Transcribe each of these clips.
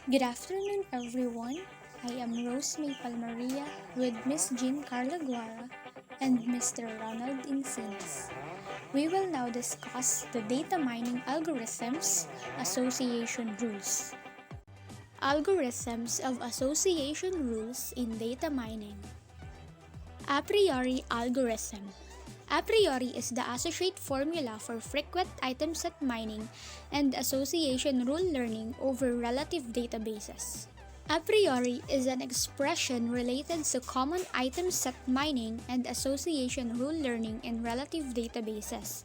Good afternoon, everyone. I am Rose May Palmaria with Miss Jean Carla Guara and Mr. Ronald Encinas. We will now discuss the data mining algorithms association rules. Algorithms of association rules in data mining. A priori algorithm. A priori is the associate formula for frequent item set mining and association rule learning over relative databases. A priori is an expression related to common item set mining and association rule learning in relative databases.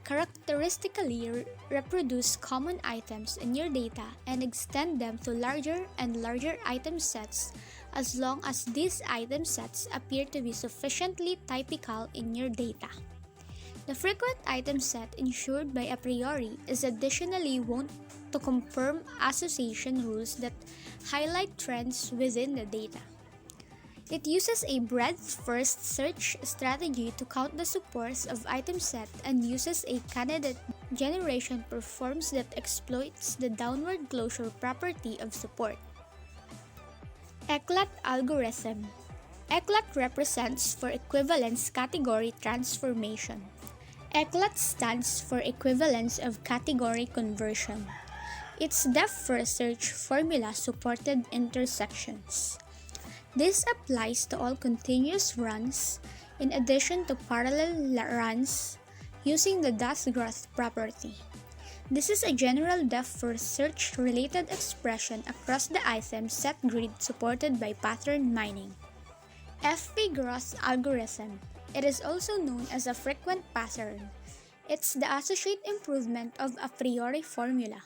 Characteristically reproduce common items in your data and extend them to larger and larger item sets as long as these item sets appear to be sufficiently typical in your data. The frequent item set ensured by a priori is additionally wont to confirm association rules that highlight trends within the data. It uses a breadth-first search strategy to count the supports of item set and uses a candidate generation performs that exploits the downward closure property of support. ECLAT algorithm. ECLAT represents for equivalence category transformation. ECLAT stands for equivalence of category conversion. Its depth-first search formula supported intersections. This applies to all continuous runs in addition to parallel runs using the dot-growth property. This is a general depth-first search related expression across the item set grid supported by pattern mining. FP growth algorithm. It is also known as a frequent pattern. It's the associate improvement of a priori formula.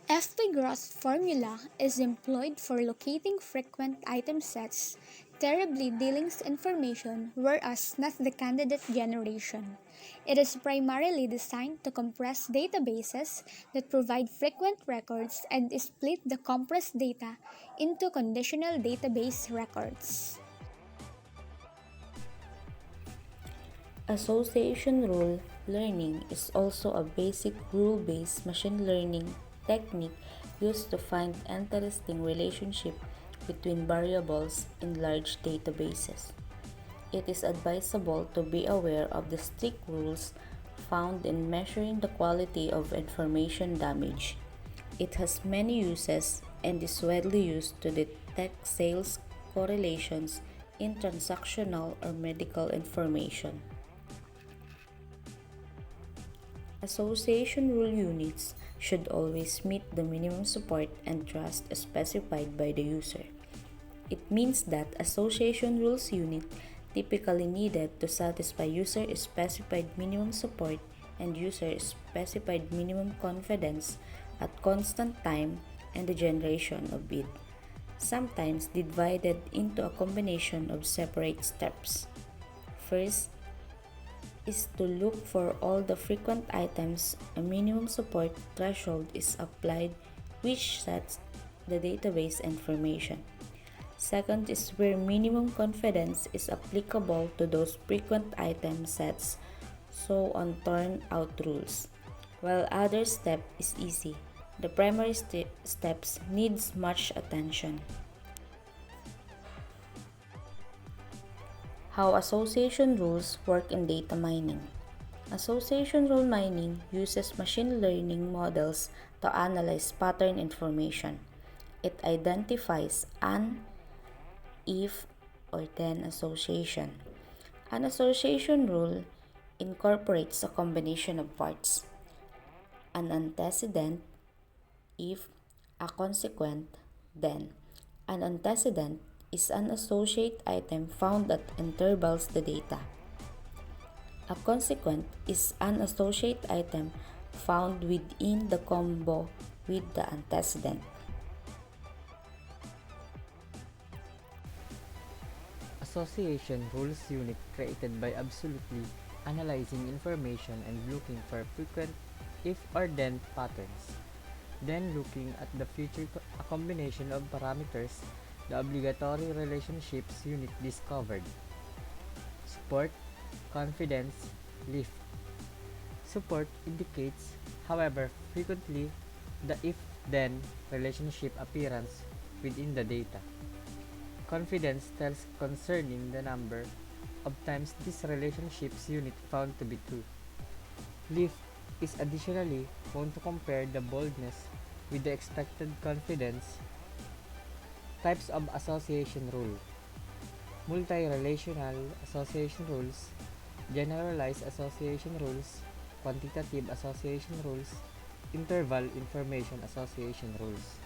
FP growth formula is employed for locating frequent item sets, terribly dealing information, whereas not the candidate generation. It is primarily designed to compress databases that provide frequent records and split the compressed data into conditional database records. Association rule learning is also a basic rule-based machine learning technique used to find interesting relationships between variables in large databases. It is advisable to be aware of the strict rules found in measuring the quality of information damage. It has many uses and is widely used to detect sales correlations in transactional or medical information. Association rule units should always meet the minimum support and trust specified by the user. It means that association rules unit typically needed to satisfy user-specified minimum support and user-specified minimum confidence at constant time and the generation of bid, sometimes divided into a combination of separate steps. First, is to look for all the frequent items. A minimum support threshold is applied which sets the database information. Second is where minimum confidence is applicable to those frequent item sets, so on turn-out rules. While other step is easy, the primary steps needs much attention. How association rules work in data mining. Association rule mining uses machine learning models to analyze pattern information. It identifies an, if, or then association. An association rule incorporates a combination of parts: an antecedent, if, a consequent, then. An antecedent is an associate item found at intervals the data. A consequent is an associate item found within the combo with the antecedent. Association rules unit created by absolutely analyzing information and looking for frequent if or then patterns. Then looking at the future a combination of parameters the obligatory relationships unit discovered. Support, confidence, lift. Support indicates, however, frequently the if Then, relationship appearance within the data. Confidence tells concerning the number of times this relationship's unit found to be true. Leaf is additionally known to compare the boldness with the expected confidence. Types of association rule. Multi-relational association rules, generalized association rules, quantitative association rules, interval information association rules.